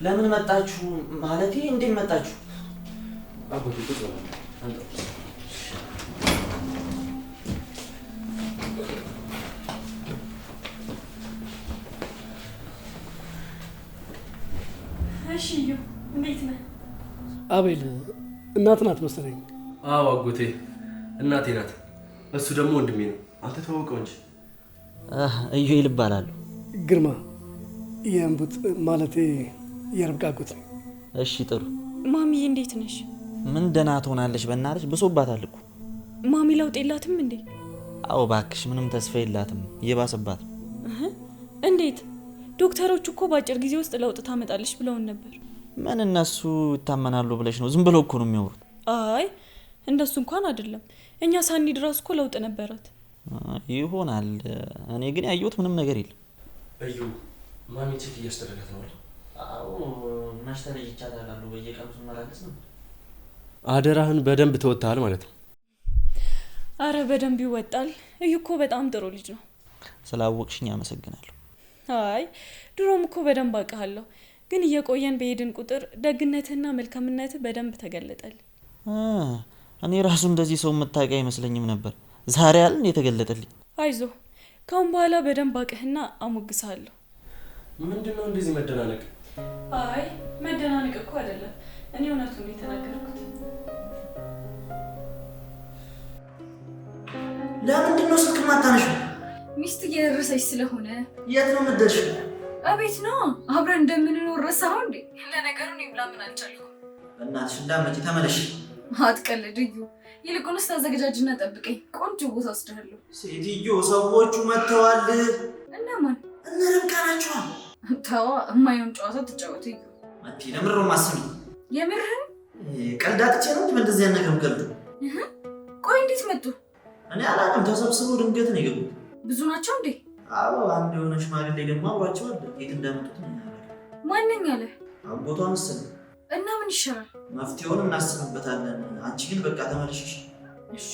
ለምን መጣችሁ? ማለቴ እንዴት መጣችሁ? አጎቴ ቁጭ በል አንተ። እሺ እንዴት ነህ? አቤል እናት ናት መሰለኝ። አዎ አጎቴ እናቴ ናት። እሱ ደግሞ ወንድሜ ነው። አንተ ተዋውቀው እንጂ። ኢዩኤል እባላለሁ። ግርማ የእንቡጥ ማለቴ የርብቃ አጎት ነኝ። እሺ ጥሩ። ማሚዬ እንዴት ነሽ? ምን ደህና ትሆናለች? በእናትሽ ብሶባታል እኮ። ማሚ ለውጥ የላትም እንዴ? አዎ እባክሽ ምንም ተስፋ የላትም፣ እየባሰባት። እንዴት? ዶክተሮቹ እኮ በአጭር ጊዜ ውስጥ ለውጥ ታመጣለች ብለውን ነበር። ምን እነሱ ይታመናሉ ብለሽ ነው? ዝም ብለው እኮ ነው የሚያወሩት። አይ እንደሱ እንኳን አይደለም። እኛ ሳንሄድ እራሱ እኮ ለውጥ ነበራት። ይሆናል። እኔ ግን ያየሁት ምንም ነገር የለም። እዩ ማሚ ቼክ እያስደረጋት ነው። አዎ ማስተለይ ይቻላል። በየቀኑ ስመላለስ ነው። አደራህን በደንብ ተወጣሃል ማለት ነው። አረ በደንብ ይወጣል። እዩ እኮ በጣም ጥሩ ልጅ ነው። ስላወቅሽኝ አመሰግናለሁ። አይ ድሮም እኮ በደንብ አውቃለሁ፣ ግን እየቆየን በሄድን ቁጥር ደግነትና መልካምነትህ በደንብ ተገለጠል። እኔ ራሱ እንደዚህ ሰው የምታውቂ አይመስለኝም ነበር። ዛሬ ያልን የተገለጠልኝ። አይዞህ ካሁን በኋላ በደንብ አውቅህና አሞግሳለሁ። ምንድነው እንደዚህ መደናነቅ? አይ መደናነቅ እኮ አይደለም፣ እኔ እውነቱን ነው የተናገርኩት። ለምንድን ነው ስልክ ማታነሺው? ሚስት እየደረሰች ስለሆነ። የት ነው የምትደርሺው? አቤት ነው አብረን እንደምንኖር ረሳኸው እንዴ? ለነገሩ እኔ ብላ ምን አልቻልኩም። በእናትሽ እንዳትመጪ ተመለሽ። አትቀልድ እዩ። ይልቁንስ ታዘገጃጅና ጠብቀኝ፣ ቆንጆ ቦታ ወስድሃለሁ። ሴትዮ ሰዎቹ መጥተዋል። እነማን? እነ ርብቃ ናቸው። ተዋ የማይሆን ጨዋታ ትጫወት እዩ። አንቺ ለምንድን ነው ማስሚ? የምርህን? ቀልዳትቼ ነው እንጂ በእንደዚህ አይነት ነገር ቀልዱ። ቆይ እንዴት መጡ? እኔ አላውቅም። ተሰብስበው ድንገት ነው የገቡት። ብዙ ናቸው እንዴ? አዎ አንድ የሆነ ሽማግሌ ደግሞ አብሯቸው አለ። የት እንዳመጡት ነው ያለው። ማንኛ አለ? አጎቷ መሰለኝ። እና ምን ይሻላል? መፍትሄውን እናስብበታለን። አንቺ ግን በቃ ተመለሽሽ። እሺ።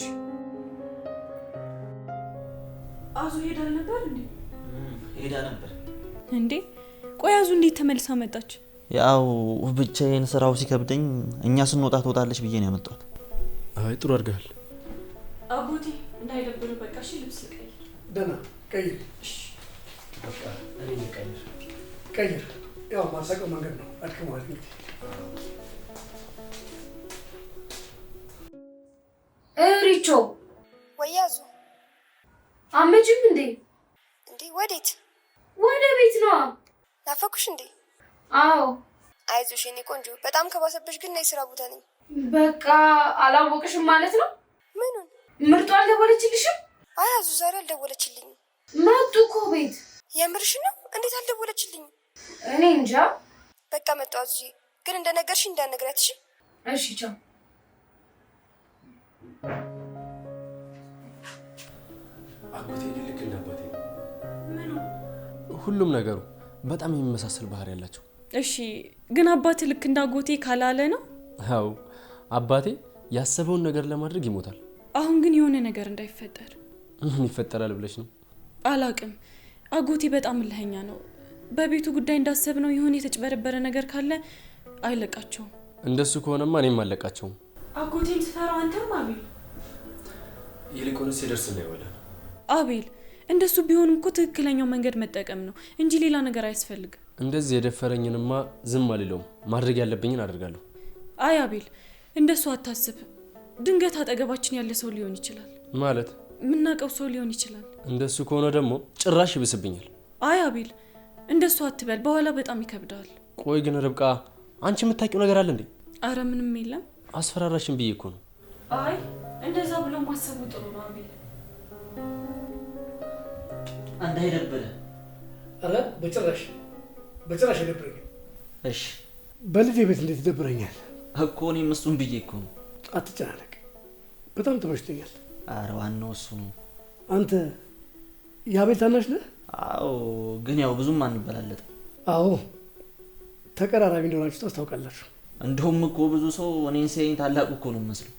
አዙ ሄዳ ነበር እንዴ? ሄዳ ነበር እንዴ? ቆይ አዙ እንዴት ተመልሳ መጣች? ያው ብቻዬን ስራው ሲከብደኝ እኛ ስንወጣ ትወጣለች ብዬ ነው ያመጣሁት። አይ ጥሩ አድርገሃል አጎቴ። እንዳይደብር በቃ እሺ። ልብስ ቀይር። ደህና ቀይር። እሺ በቃ እኔ ልቀይር። ቀይር። ያው ማሳቀው መንገድ ነው። አድክመዋል እንግዲህ። ሪቾ ወያዙ አመጭም እንዴ? እንዴ ወዴት? ወደ ቤት ነው። ናፈኩሽ እንዴ? አዎ። አይዞሽ የኔ ቆንጆ፣ በጣም ከባሰበሽ ግን ነይ፣ ስራ ቦታ ነኝ። በቃ አላወቅሽም ማለት ነው? ምኑን? ምርጧ አልደወለችልሽም? አያዙ ዛሬ አልደወለችልኝም። መጡ እኮ ቤት። የምርሽ ነው? እንዴት አልደወለችልኝም? እኔ እንጃ። በቃ መጣሁ አዙዬ፣ ግን እንደነገርሽ እንዳትነግሪያት እሺ? እሺ ቻው። አጎቴ ልክ እንደ አባቴ ነው። ምኑ? ሁሉም ነገሩ በጣም የሚመሳሰል ባህሪ ያላቸው። እሺ ግን አባቴ ልክ እንዳጎቴ ካላለ ነው? አዎ አባቴ ያሰበውን ነገር ለማድረግ ይሞታል። አሁን ግን የሆነ ነገር እንዳይፈጠር። ምን ይፈጠራል ብለሽ ነው? አላቅም። አጎቴ በጣም እልኸኛ ነው። በቤቱ ጉዳይ እንዳሰብነው የሆነ የተጭበረበረ ነገር ካለ አይለቃቸውም። እንደሱ ከሆነማ እኔም አለቃቸውም። አጎቴን ትፈራው አንተም? አቤል ይልቁንስ ሲደርስ እናየዋለን። አቤል እንደሱ ቢሆንም እኮ ትክክለኛው መንገድ መጠቀም ነው እንጂ ሌላ ነገር አያስፈልግም። እንደዚህ የደፈረኝንማ ዝም አልለውም። ማድረግ ያለብኝን አደርጋለሁ። አይ አቤል እንደሱ አታስብ። ድንገት አጠገባችን ያለ ሰው ሊሆን ይችላል። ማለት የምናውቀው ሰው ሊሆን ይችላል። እንደሱ ከሆነ ደግሞ ጭራሽ ይብስብኛል። አይ አቤል እንደሱ አትበል፣ በኋላ በጣም ይከብዳል። ቆይ ግን ርብቃ አንቺ የምታውቂው ነገር አለ እንዴ? አረ ምንም የለም። አስፈራራሽን ብዬ እኮ ነው። አይ እንደዛ ብሎ ማሰቡ ጥሩ ነው አቤል። እንዳይደብረ። አረ በጭራሽ አይደብረኝም። እሺ በልጄ ቤት እንዴት ይደብረኛል እኮ። እኔም እሱን ብዬ እኮ ነው። አትጨናነቅ፣ በጣም ተመችቶኛል። አረ ዋናው እሱ ነው። አንተ የአቤል ታናሽ ነህ? አዎ ግን ያው ብዙም አንበላለጥም። አዎ ተቀራራቢ እንደሆናችሁ ታስታውቃላችሁ። እንደውም እኮ ብዙ ሰው እኔን ሲያየኝ ታላቁ እኮ ነው መስለው።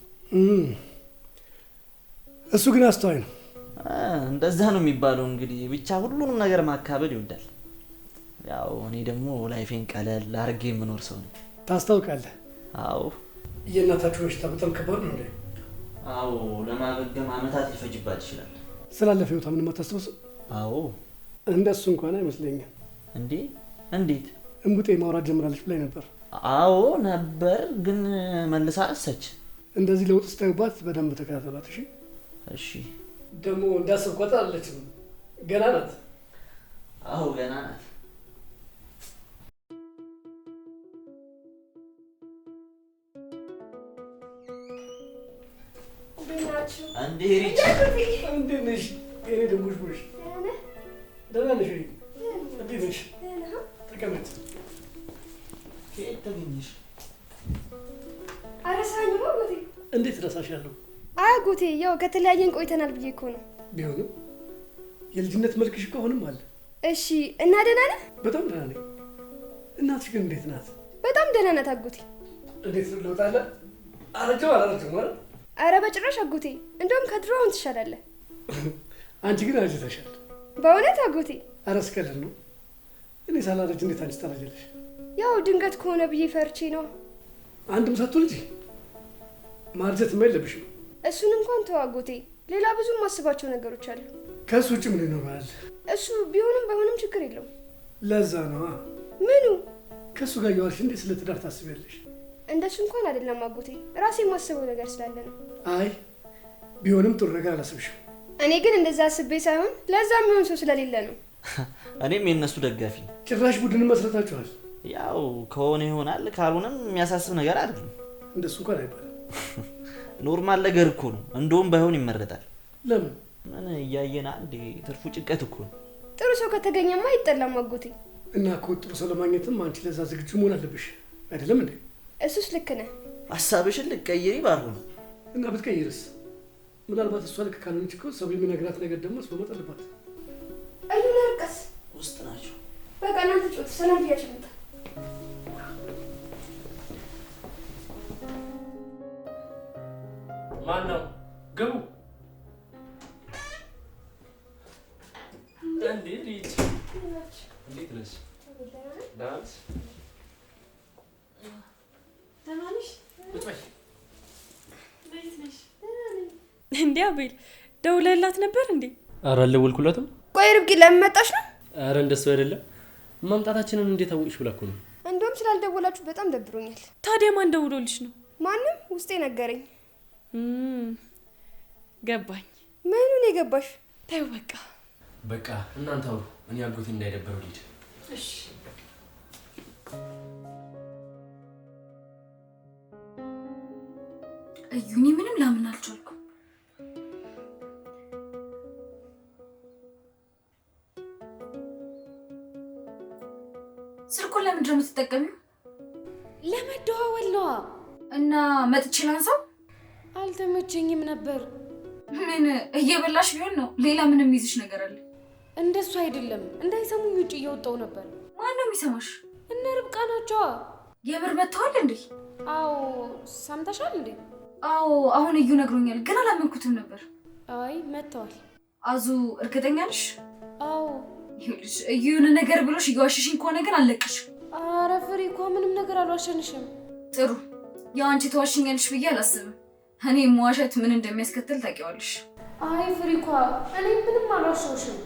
እሱ ግን አስተዋይ ነው። እንደዛ ነው የሚባለው። እንግዲህ ብቻ ሁሉንም ነገር ማካበድ ይወዳል። ያው እኔ ደግሞ ላይፌን ቀለል አድርጌ የምኖር ሰው ነኝ። ታስታውቃለህ? አዎ። የእናታችሁ በሽታ በጣም ከባድ ነው እንዴ? አዎ፣ ለማገገም አመታት ሊፈጅባት ይችላል። ስላለፈ ህይወቷ ምንም አታስታውስም? አዎ። እንደሱ እንኳን አይመስለኝም። እንዴ? እንዴት? እንቡጤ ማውራት ጀምራለች ብላኝ ነበር። አዎ ነበር፣ ግን መልሳ ረሳች። እንደዚህ ለውጥ ስታዩባት በደንብ ተከታተሏት እሺ? እሺ። ደግሞ እንዳሰብኳት አለችም፣ ገና ናት። አዎ ገና ናት። እንዴ ሪች፣ እንዴት ነሽ? የኔ ደሞሽ ቦሽ ደህና ነሽ? እንዴት ነሽ? ተቀመጥ። ከየት ተገኘሽ? አረሳኝማ አጎቴ። እንዴት ረሳሻለሁ? አጎቴ ያው ከተለያየን ቆይተናል ብዬ እኮ ነው። ቢሆንም የልጅነት መልክሽ እኮ አሁንም አለ። እሺ እና ደህና ነህ? በጣም ደህና ነኝ። እናትሽ ግን እንዴት ናት? በጣም ደህና ናት አጎቴ። እንዴት ለውጥ አለ? አረጀው አላረጀው ማለት? አረ በጭራሽ አጎቴ፣ እንደውም ከድሮ አሁን ትሻላለህ። አንቺ ግን አርጅተሻል። በእውነት አጎቴ? አረ እስከለን ነው። እኔ ሳላረጅ እንዴት አንቺ ታረጃለሽ? ያው ድንገት ከሆነ ብዬ ፈርቼ ነው። አንድም ሳትወልጂ ማርጀት የለብሽም። እሱን እንኳን ተው አጎቴ፣ ሌላ ብዙ ማስባቸው ነገሮች አሉ። ከእሱ ውጭ ምን ይኖራል? እሱ ቢሆንም ባይሆንም ችግር የለውም። ለዛ ነዋ። ምኑ? ከእሱ ጋር እያዋልሽ እንዴት ስለ ትዳር ታስቢያለሽ? እንደሱ እንኳን አይደለም አጎቴ፣ ራሴ የማስበው ነገር ስላለ ነው። አይ ቢሆንም ጥሩ ነገር አላስብሽም። እኔ ግን እንደዛ አስቤ ሳይሆን ለዛ የሚሆን ሰው ስለሌለ ነው። እኔም የእነሱ ደጋፊ። ጭራሽ ቡድን መስረታችኋል? ያው ከሆነ ይሆናል፣ ካልሆነም የሚያሳስብ ነገር አይደለም። እንደሱ እንኳን አይባልም። ኖርማል ነገር እኮ ነው። እንደውም ባይሆን ይመረጣል። ለምን? ምን እያየና እንዴ? ትርፉ ጭንቀት እኮ ነው። ጥሩ ሰው ከተገኘማ አይጠላም አጎቴ። እና እኮ ጥሩ ሰው ለማግኘትም አንቺ ለዛ ዝግጁ መሆን አለብሽ አይደለም እንዴ? እሱስ ልክ ነህ። ሀሳብሽን ልትቀይሪ ባልሆነ እና ብትቀይርስ? ምናልባት እሷ ልክ ካልሆነች እኮ ሰው የሚነግራት ነገር ደግሞ መስማማት አለባት። አዩና ርቀስ ውስጥ ናቸው። በቃ እናንተ ጮት ሰላም ብያችሁ መጣ። ማን ነው? ግቡ። እንዴ ልጅ እንዴት ነሽ? ዳንስ ተማንሽ ቁጭ በይ። እንዴ አቤል ደውለላት ነበር እንዴ? ኧረ አልደወልኩላትም። ቆይ ርብቃ ለምን መጣሽ ነው? ኧረ እንደሱ አይደለም። መምጣታችንን እንዴት አወቅሽ ብላ እኮ ነው። እንደውም ስላልደወላችሁ በጣም ደብሮኛል። ታዲያ ማን ደውሎልሽ ነው? ማንም ውስጤ ነገረኝ። ገባኝ። ምኑን የገባሽ? ታዩ በቃ በቃ እናንተ አውሩ። እኔ አጎቴ እንዳይደበረው ልሂድ። እሺ። እዩኒ ምንም ላምን አልቻልኩም። ስልኩን ለምንድን ነው የምትጠቀሚው? ለመደዋወል ነዋ። እና መጥቼ ላንሳው? አልተመቸኝም ነበር። ምን እየበላሽ ቢሆን ነው? ሌላ ምንም ይዝሽ ነገር አለ? እንደሱ አይደለም፣ እንዳይሰሙኝ ውጭ እየወጣው ነበር። ማን ነው የሚሰማሽ? እነ ርብቃ ናቸዋ። የምር መጥተዋል እንዴ? አዎ ሰምተሻል እንዴ? አዎ አሁን እዩ ነግሮኛል፣ ግን አላመንኩትም ነበር። አይ መጥተዋል። አዙ እርግጠኛ ነሽ? አዎ። ይኸውልሽ እዩን ነገር ብሎሽ እየዋሸሽኝ ከሆነ ግን አለቅሽ። ኧረ ፍሬ እኮ ምንም ነገር አልዋሸንሽም። ጥሩ፣ ያው አንቺ ተዋሽኛለሽ ብዬ አላስብም። እኔ መዋሸት ምን እንደሚያስከትል ታውቂዋለሽ። አይ ፍሬ እኮ እኔ ምንም አልዋሸሁሽም።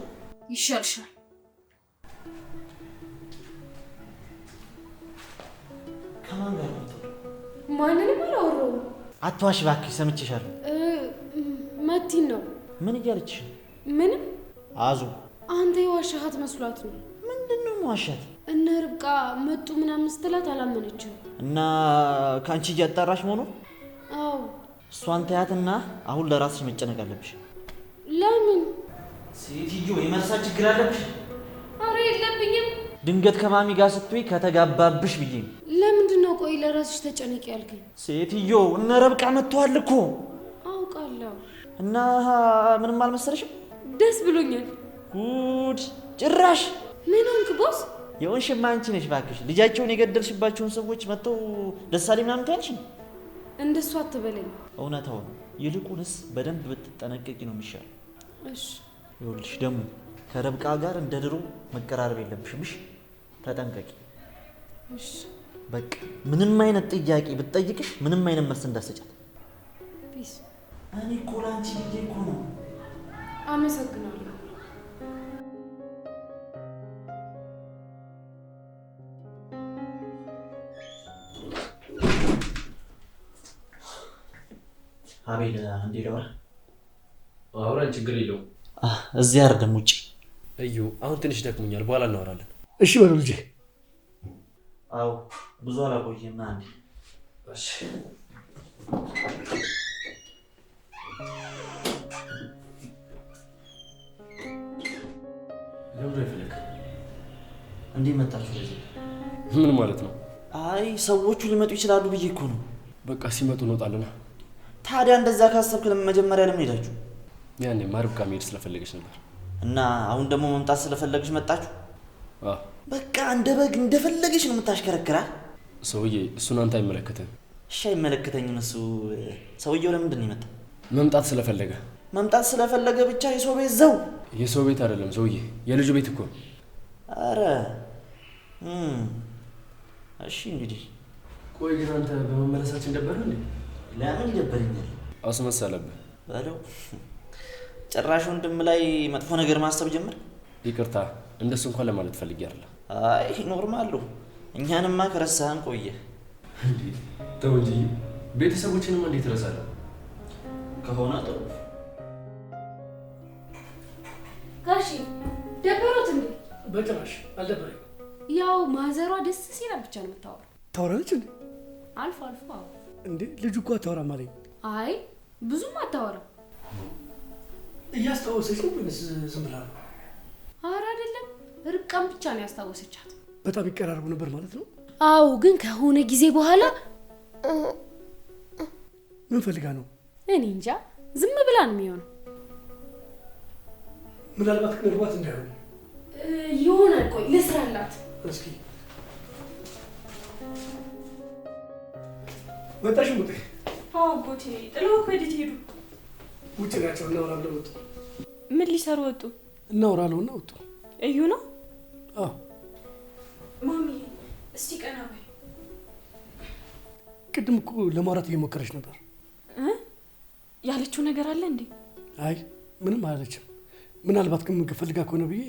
ይሻልሻል። ከማን ጋር ነው? ማንንም አላወራሁም። አትዋሽ እባክሽ፣ ሰምቼሻለሁ። መቲን ነው። ምን እያለችሽ? ምንም። አዙ አንተ የዋሻሃት መስሏት ነው። ምንድን ነው መዋሻት? እነ ርብቃ መጡ ምናምን ስትላት አላመነችም። እና ከአንቺ እያጣራሽ መሆኑ? አዎ። እሷን ተያትና አሁን ለራስሽ መጨነቅ አለብሽ። ለምን? ሴትዮ የመርሳት ችግር አለብሽ? አረ የለብኝም። ድንገት ከማሚ ጋር ስትይ ከተጋባብሽ ብዬ ነው። ለምንድን ነው ቆይ ለራስሽ ተጨነቂ ያልከኝ? ሴትዮ እነ ርብቃ መጥተዋል እኮ። አውቃለሁ። እና ምንም አልመሰለሽም? ደስ ብሎኛል። ጉድ! ጭራሽ ምን ሆንክ ቦስ? የሆንሽማ አንቺ ነሽ እባክሽ። ልጃቸውን የገደልሽባቸውን ሰዎች መጥተው ደሳሌ ምናምን ትያለሽ። እንደሱ አትበለኝ። እውነታው ነው። ይልቁንስ በደንብ ብትጠነቀቂ ነው የሚሻለው። እሺ። ይኸውልሽ ደግሞ ከርብቃ ጋር እንደ ድሮ መቀራረብ የለብሽም። እሺ? ተጠንቀቂ። እሺ በቃ ምንም አይነት ጥያቄ ብትጠይቅሽ ምንም አይነት መልስ እንዳትሰጫት። ፒስ። እኔ እኮ ላንቺ ብዬ እኮ ነው። አመሰግናለሁ። አቤል እንዴ ደውራ አውራን ችግር የለውም። እዚህ አይደለም ውጪ። እዩ አሁን ትንሽ ደክሞኛል፣ በኋላ እናወራለን። እሺ በሉ ልጄ። አዎ ብዙ አላቆየም። አንዴ እሺ ለምን ይፈልግ እንዴ መጣችሁ ለዚህ? ምን ማለት ነው? አይ ሰዎቹ ሊመጡ ይችላሉ ብዬ እኮ ነው። በቃ ሲመጡ እንወጣለን። ታዲያ እንደዛ ካሰብክ ለምን መጀመሪያ ለምን ሄዳችሁ? ያኔ ማርብቃ መሄድ ስለፈለገች ነበር እና አሁን ደግሞ መምጣት ስለፈለገች መጣችሁ? አዎ በቃ እንደ በግ እንደፈለገች ነው የምታሽከረክራት። ሰውዬ እሱን አንተ አይመለከትህም። እሺ አይመለከተኝም። እሱ ሰውየው ለምንድን ነው የመጣው? መምጣት ስለፈለገ። መምጣት ስለፈለገ ብቻ የሰው ቤት ዘው? የሰው ቤት አይደለም ሰውዬ፣ የልጁ ቤት እኮ። አረ እሺ እንግዲህ። ቆይ ግን አንተ በመመለሳችን ደበረህ እንዴ? ለምን ይደበረኛል? አስመሰለብህ በለው። ጭራሽ ወንድም ላይ መጥፎ ነገር ማሰብ ጀመር። ይቅርታ፣ እንደሱ እንኳን ለማለት ፈልጌ አይደለም። አይ ኖርማል ነው። እኛንማ ከረሳህን ቆየ። እንዴ ተው እንጂ ቤተሰቦችንማ እንዴት እረሳለሁ? ከሆነ ጥሩ። ጋሺ ደበሮት እንዴ? በጭራሽ አልደበረኝም። ያው ማዘሯ ደስ ሲላ ብቻ ነው የምታወራው። ታወራለች እንዴ? አልፎ አልፎ። አዎ እንዴ ልጁ እኮ አታወራም አለኝ። አይ ብዙም አታወራም። እያስታወሰች ነው ወይስ ዝም ብላ ነው? ኧረ አይደለም፣ ርብቃን ብቻ ነው ያስታወሰቻት። በጣም ይቀራረቡ ነበር ማለት ነው? አዎ ግን ከሆነ ጊዜ በኋላ ምን ፈልጋ ነው? እኔ እንጃ፣ ዝም ብላ ነው የሚሆነው። ምናልባት ቅርባት እንዳይሆን ይሆናል። ቆይ ልስራላት እስኪ። መጣሽ ሙጤ? አዎ ጎቴ ጥለው ወዴት ሄዱ? ውጭ ናቸው። እናወራለን ወጡ። ምን ሊሰሩ ወጡ? እናወራለን ወጡ። እዩ ነው? አዎ ማሚ እስቲ ቀና በይ። ቅድም እኮ ለማውራት እየሞከረች ነበር። ያለችው ነገር አለ እንዴ? አይ ምንም አላለችም። ምናልባት ግን ምግብ ፈልጋ ከሆነ ብዬ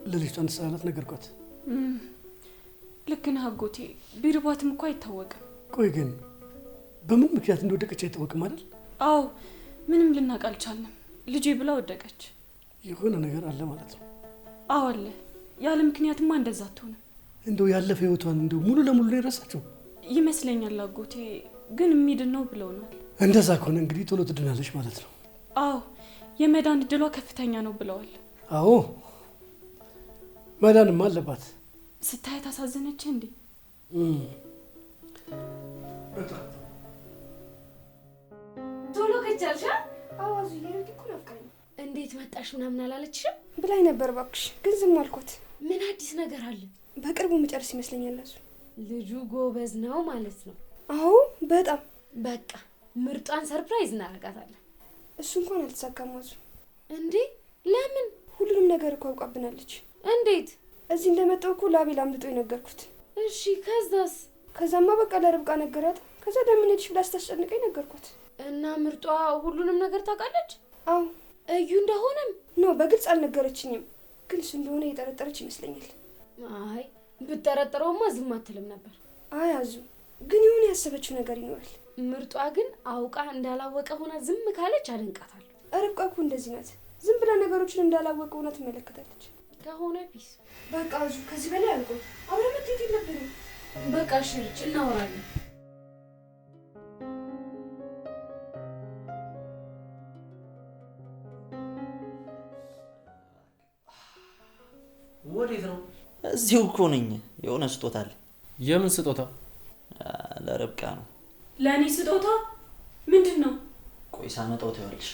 ለልጅቷ እንድትሰራላት ነገርኳት። ልክ ነህ አጎቴ፣ ቢርባትም እኮ አይታወቅም። ቆይ ግን በምን ምክንያት እንደወደቀች አይታወቅም አይደል? አዎ ምንም ልናውቅ አልቻልንም። ልጄ ብላ ወደቀች። የሆነ ነገር አለ ማለት ነው። አዎ አለ። ያለ ምክንያትማ እንደዛ አትሆንም። እንደው ያለፈ ህይወቷን እንደው ሙሉ ለሙሉ ነው የረሳችው ይመስለኛል አጎቴ። ግን የሚድን ነው ብለውናል። እንደዛ ከሆነ እንግዲህ ቶሎ ትድናለች ማለት ነው። አዎ የመዳን እድሏ ከፍተኛ ነው ብለዋል። አዎ መዳንም አለባት። ስታያት አሳዘነች እንዴ? በጣም ቶሎ ከቻልሻ አዋዙ እየሄድኩ እኮ ናፍቃኝ። እንዴት መጣሽ ምናምን አላለችሽም? ብላኝ ነበር እባክሽ፣ ግን ዝም አልኳት። ምን አዲስ ነገር አለ? በቅርቡ መጨረስ ይመስለኛል እሱ። ልጁ ጎበዝ ነው ማለት ነው። አዎ በጣም በቃ ምርጧን ሰርፕራይዝ እናደርጋታለን። እሱ እንኳን አልተሳካም አዙ። እንዴ ለምን? ሁሉንም ነገር እኮ አውቃብናለች። እንዴት? እዚህ እንደመጣሁ እኮ ለአቤል አምልጦ የነገርኩት። እሺ ከዛስ? ከዛማ በቃ ለርብቃ ነገራት። ከዛ ለምን ሄድሽ ብላ ስታስጨንቀኝ ነገርኳት። እና ምርጧ ሁሉንም ነገር ታውቃለች? አዎ እዩ እንደሆነም ኖ በግልጽ አልነገረችኝም፣ ግን እሱ እንደሆነ እየጠረጠረች ይመስለኛል። አይ ብትጠረጥረውማ ዝም አትልም ነበር። አይ አዙ ግን የሆነ ያሰበችው ነገር ይኖራል። ምርጧ ግን አውቃ እንዳላወቀ ሆና ዝም ካለች አደንቃታለሁ። ርብቃ እኮ እንደዚህ ናት። ዝም ብላ ነገሮችን እንዳላወቀ ሆና ትመለከታለች። ከሆነ ፒስ። በቃ አዙ ከዚህ በላይ አልቆይ። አብረን መትሄድ የለብንም። በቃ ሽርጭ እናወራለን። ወዴት ነው? እዚሁ እኮ ነኝ። የሆነ ስጦታ አለ። የምን ስጦታ? ለርብቃ ነው። ለእኔ ስጦታ ምንድን ነው? ቆይ ሳመጣው ታያለሽ።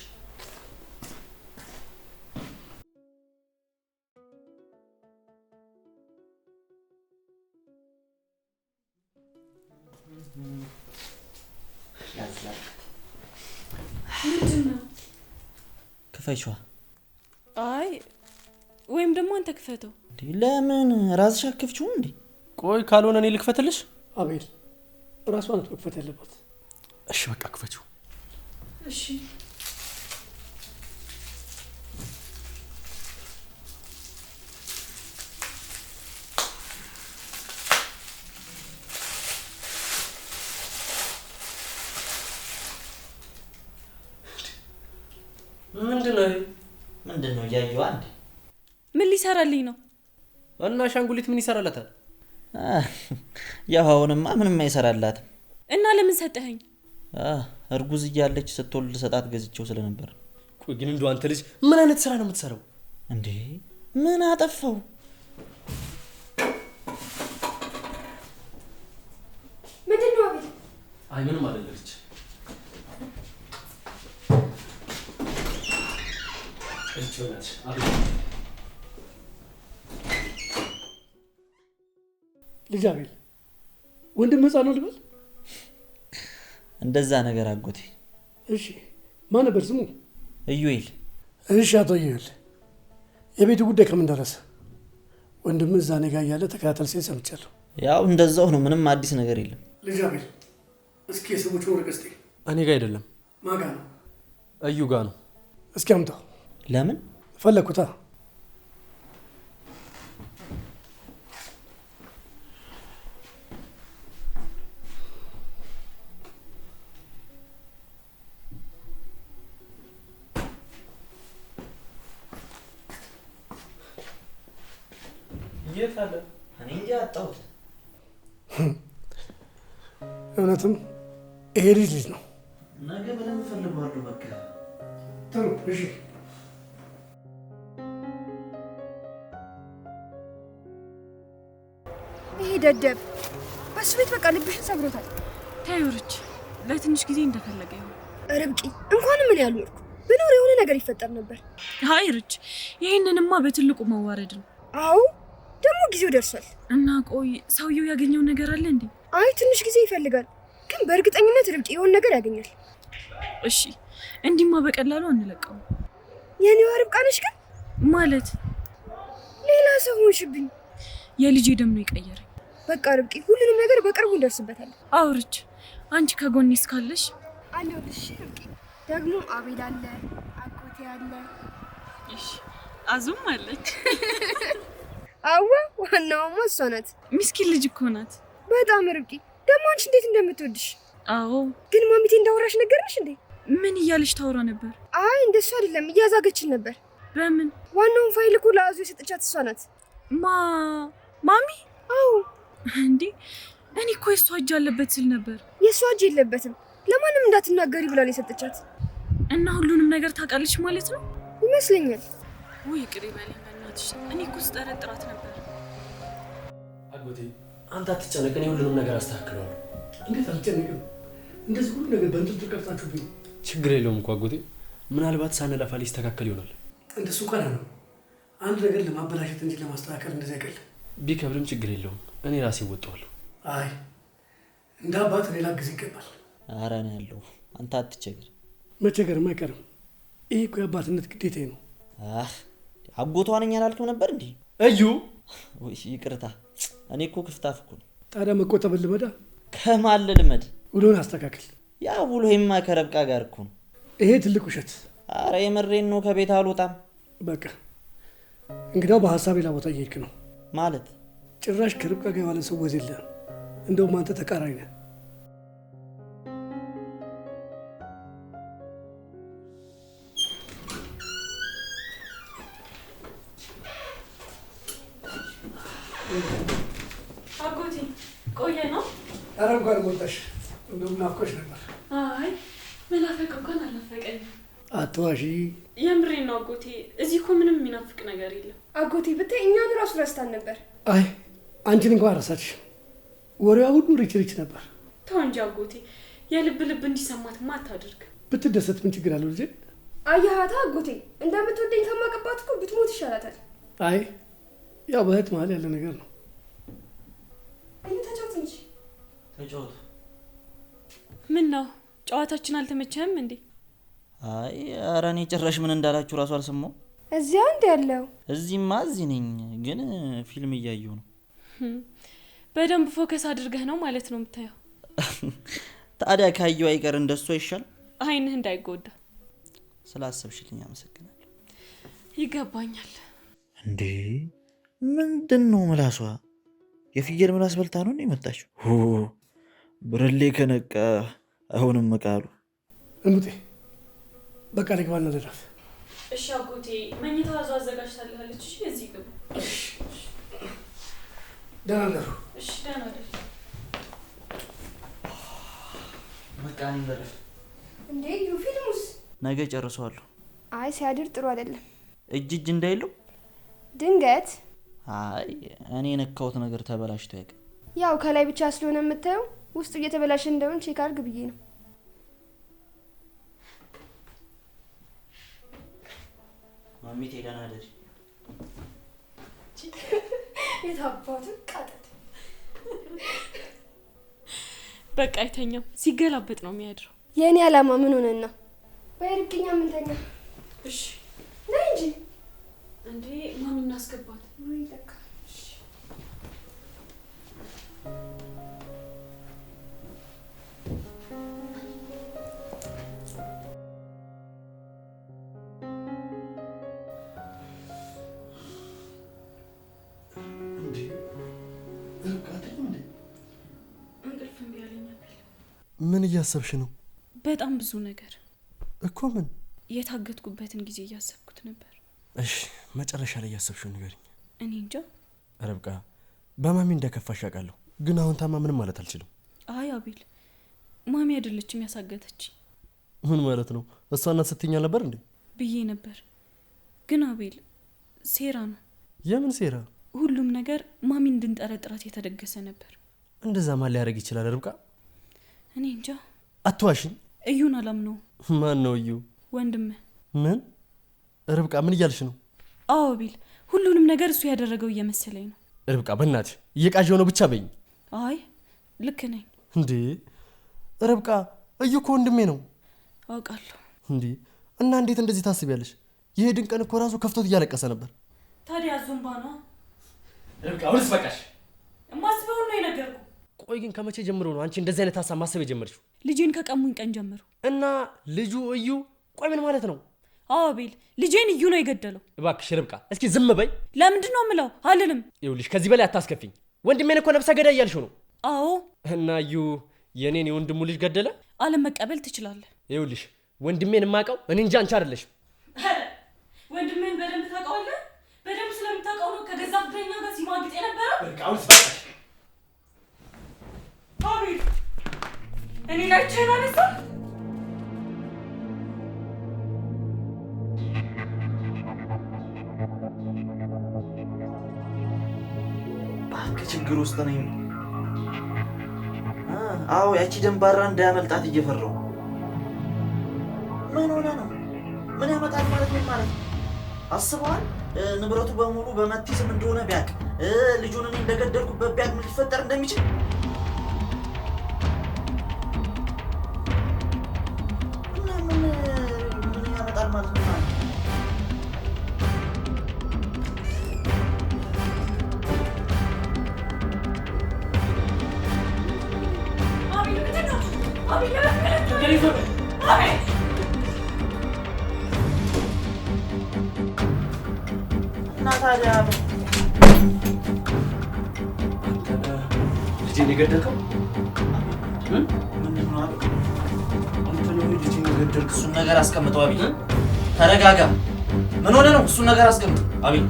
ምንድን ነው? ክፈችዋ። አይ ወይም ደግሞ አንተ ክፈተው። ለምን ራስሽ አከፍችው እንዴ? ቆይ ካልሆነ እኔ ልክፈትልሽ? አቤል ራሷን መክፈት ያለባት። እሺ በቃ ክፈችው። እሺ ምንድነው እያየው አንዴ? ምን ሊሰራልኝ ነው? እና አሻንጉሊት ምን ይሰራላታል? ያው አሁንማ ምንም አይሰራላትም። እና ለምን ሰጠኸኝ? እርጉዝ እያለች ስትወልድ ሰጣት ገዝቼው ስለነበር። ቆይ ግን እንደው አንተ ልጅ ምን አይነት ስራ ነው የምትሰራው እንዴ? ምን አጠፋው? ምንድነው አቤል? አይ ምንም አይደለች። እጭውናት አቤል ልጅ አቤል ወንድም ህፃን ነው ልበል? እንደዛ ነገር አጎቴ። እሺ ማን ነበር ስሙ? ኢዩኤል። እሺ አቶ ኢዩኤል የቤቱ ጉዳይ ከምን ደረሰ? ወንድም እዛ እኔ ጋር እያለ ተከታተል ሲል ሰምቻለሁ። ያው እንደዛው ነው፣ ምንም አዲስ ነገር የለም። ልጅ አቤል እስኪ የሰዎቹን ወረቀት ስጠኝ። እኔ ጋር አይደለም። ማን ጋር ነው? እዩ ጋር ነው። እስኪ አምጣው። ለምን? ፈለኩታ። የት አለ? እኔ እንጃ አጣሁት። እውነትም ይሄ ልጅ ነው። ነገ በደንብ እፈልገዋለሁ። በቃ ጥሩ እሺ። ይሄ ደደብ በሱ ቤት በቃ ልብሽን ሰብሮታል። ታዩርች ለትንሽ ጊዜ እንደፈለገ ይሁን። ርብቃ እንኳን ምን ያልወርኩ ብኖር የሆነ ነገር ይፈጠር ነበር። አይ ርች ይሄንንማ በትልቁ መዋረድ ነው። አዎ ደግሞ ጊዜው ደርሷል። እና ቆይ ሰውየው ያገኘው ነገር አለ እንዴ? አይ ትንሽ ጊዜ ይፈልጋል፣ ግን በእርግጠኝነት ርብቃ የሆነ ነገር ያገኛል። እሺ እንዲማ በቀላሉ አንለቀው። የኔዋ ርብቃ ነሽ ግን ማለት ሌላ ሰው ሆንሽብኝ። የልጄ ደም ነው የቀየረኝ። በቃ ርብቃ ሁሉንም ነገር በቅርቡ እንደርስበታለን። አውርች አንቺ ከጎኔስ ካለሽ አለሁልሽ ርብቃ። ደግሞ አቤል አለ፣ አጎቴ አለ። እሺ አዙም አለች። አዋ ዋናውማ እሷ ናት። ምስኪን ልጅ እኮ ናት በጣም ርብቃ። ደግሞ አንቺ እንዴት እንደምትወድሽ። አዎ ግን ማሚቴ እንዳወራሽ ነገርሽ እንዴ? ምን እያለች ታወራ ነበር? አይ እንደሱ አይደለም፣ እያዛገችን ነበር። በምን? ዋናውን ፋይል እኮ ለአዙ የሰጠቻት እሷ ናት። ማሚ? አዎ እንዴ እኔ እኮ የሷ እጅ አለበት ስል ነበር። የሷ እጅ የለበትም፣ ለማንም እንዳትናገሪ ብላ ነው የሰጠቻት። እና ሁሉንም ነገር ታውቃለች ማለት ነው? ይመስለኛል። ወይ ቅሪ በለኝ በእናትሽ። እኔ እኮ ስጠረጥራት ነበር። አጎቴ አንተ አትጨነቅ፣ እኔ ሁሉንም ነገር አስተካክለዋለሁ። እንዴት አልጨነቅም? እንደዚህ ሁሉ ነገር በእንትን ተቀርጻችሁብኝ። ችግር የለውም እኮ አጎቴ፣ ምናልባት ሳንለፋ ሊስተካከል ይሆናል። እንደሱ ቀና ነው አንድ ነገር ለማበላሸት እንጂ ለማስተካከል እንደዚህ አይቀልም። ቢከብድም ችግር የለውም፣ እኔ ራሴ እወጣዋለሁ። አይ እንደ አባት ሌላ ጊዜ ይገባል። ኧረ ነው ያለው፣ አንተ አትቸገር። መቸገርም አይቀርም። ይህ እኮ የአባትነት ግዴታዬ ነው። አጎቷ ነኝ አላልክም ነበር እንዴ? እዩ ወይ ይቅርታ፣ እኔ እኮ ክፍታፍ እኮ ነው። ታዲያ መቆጠብን ልመዳ? ከማን ልመድ? ውሎን አስተካክል። ያ ውሎዬማ ከረብቃ ጋር እኮ ነው። ይሄ ትልቅ ውሸት። አረ የመሬን ነው፣ ከቤት አልወጣም። በቃ እንግዲያው በሀሳብ ሌላ ቦታ እየሄድክ ነው ማለት። ጭራሽ ከርብቃ ጋር የዋለ ሰው ወዝ የለህም። እንደውም አንተ ተቃራኒ ነህ። አጎቴ ቆየ ነው? ኧረ እንኳን ወጣሽ። እንደውም ናፍቆሽ ነበር። አይ መናፈቅ እንኳን አልናፈቀኝም። አትዋሺ። የምሬን ነው አጎቴ። እዚህ እኮ ምንም የሚናፍቅ ነገር የለም። አጎቴ ብታይ እኛን ራሱ ረስታን ነበር። አይ አንቺን እንኳን ረሳችሽ። ወሬዋ ሁሉ ሪች ሪች ነበር። ተው እንጂ አጎቴ፣ የልብ ልብ እንዲሰማትማ አታድርግ። ብትደሰት ምን ችግር አለው ልጄ? አያሃታ አጎቴ፣ እንደምትወደኝ ከማቀባት እኮ ብትሞት ይሻላታል። አይ ያው በእህት መሀል ያለ ነገር ነው። ተጫወት እንጂ። ተጫወቱ። ምን ነው ጨዋታችን አልተመቸህም እንዴ? አይ ኧረ እኔ ጭራሽ ምን እንዳላችሁ ራሱ አልሰማሁም። እዚያ እንደ ያለው እዚህማ እዚህ ነኝ፣ ግን ፊልም እያየሁ ነው። በደንብ ፎከስ አድርገህ ነው ማለት ነው የምታየው። ታዲያ ካየሁ አይቀር እንደሱ አይሻል? አይንህ እንዳይጎዳ። ስላሰብሽልኝ አመሰግናለሁ። ይገባኛል። እንዴ ምንድነው ምላሷ? የፍየል ምላስ በልታ ነው የመጣችው? ብርሌ ከነቃ አሁንም መቃሉ። እሙጤ በቃ ልግባና ልረፍ። እሺ አጎቴ፣ መኝታ አዘጋጅታለች። እሺ እዚህ ግቡ። ደህና ደሩ። እሺ ደህና ደሩ። በቃ እኔ ልረፍ። እንዴ ፊልሙስ? ነገ ጨርሰዋለሁ። አይ ሲያድር ጥሩ አይደለም። እጅ እንዳይለው ድንገት። አይ እኔ የነካሁት ነገር ተበላሽቶ ያውቅ። ያው ከላይ ብቻ ስለሆነ የምታየው ውስጡ እየተበላሸ እንደሆነ ቼክ አድርግ ብዬ ነው። ማሚቴ ደህና ደሪ። የታባቱ ቃጠት። በቃ አይተኛም፣ ሲገላበጥ ነው የሚያድረው። የኔ አላማ ምን ሆነና? ወይ ርብቅኛ ምን ተኛ? እሺ ነይ እንጂ። እንዴ ማሚ እናስገባት። ወይ ለካ ምን እያሰብሽ ነው? በጣም ብዙ ነገር እኮ። ምን? የታገትኩበትን ጊዜ እያሰብኩት ነበር። እሺ መጨረሻ ላይ እያሰብሽው ንገሪኝ። እኔ እንጃ። ርብቃ በማሚ እንደከፋሽ አውቃለሁ፣ ግን አሁን ታማ ምንም ማለት አልችልም። አይ አቤል፣ ማሚ አይደለችም ያሳገተች። ምን ማለት ነው? እሷ እናት ስትኛ ነበር እንዴ? ብዬ ነበር፣ ግን አቤል ሴራ ነው። የምን ሴራ? ሁሉም ነገር ማሚ እንድንጠረጥራት የተደገሰ ነበር። እንደዛ ማን ሊያደርግ ይችላል ርብቃ? እኔ እንጃ። አትዋሽኝ። እዩን አላምነው። ማን ነው እዩ? ወንድምህ። ምን? ርብቃ ምን እያልሽ ነው? አዎ አቤል፣ ሁሉንም ነገር እሱ ያደረገው እየመሰለኝ ነው። ርብቃ በእናትሽ እየቃዠው ነው ብቻ በይኝ። አይ ልክ ነኝ። እንዴ ርብቃ እዩ እኮ ወንድሜ ነው። አውቃለሁ። እንዴ እና እንዴት እንደዚህ ታስቢያለሽ? ይሄ ድንቀን እኮ ራሱ ከፍቶት እያለቀሰ ነበር። ታዲያ ዙምባ ነው ርብቃ። አሁንስ በቃሽ። ማስበው ነው የነገርኩህ። ቆይ ግን ከመቼ ጀምሮ ነው አንቺ እንደዚህ አይነት ሀሳብ ማሰብ የጀመርሽው? ልጄን ከቀሙኝ ቀን ጀምሮ። እና ልጁ እዩ? ቆይ ምን ማለት ነው? አዎ አቤል፣ ልጄን እዩ ነው የገደለው። እባክሽ ርብቃ እስኪ ዝም በይ። ለምንድን ነው የምለው? አልልም። ይኸውልሽ ከዚህ በላይ አታስከፊኝ። ወንድሜን እኮ ነብሰ ገዳይ እያልሽው ነው። አዎ። እና እዩ የኔን የወንድሙ ልጅ ገደለ? አለመቀበል ትችላለህ። ይኸውልሽ ወንድሜን የማውቀው እኔ እንጂ አንቺ አይደለሽም። ወንድሜን በደንብ ታውቀዋለህ። በደንብ ስለምታውቀው ነው ከገዛ ፍቅረኛ ጋር ሲማግጥ የነበረው። ርብቃ አሁንስ በቃሽ። አቤል እኔ ላይ ቻይና ነሳ። ችግር ውስጥ ነኝ። አዎ ያቺ ደንባራ እንዳያመልጣት እየፈራው። ምን ሆነ ነው? ምን ያመጣል ማለት ነው? ማለት አስበዋል። ንብረቱ በሙሉ በመቲ ስም እንደሆነ ቢያቅ፣ ልጁን እኔ እንደገደልኩበት ቢያቅ ምን ሊፈጠር እንደሚችል እና ምን ያመጣል ማለት ነው? እና ታዲያ ልጄን የገደልከው ምንድን ነው? አንተ ነው ልጄን የገደልክ? እሱን ነገር አስቀምጠው። አቤል ተረጋጋ። ምን ሆነ ነው? እሱን ነገር አስቀምጥ። አቤል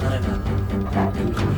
ተረጋጋ።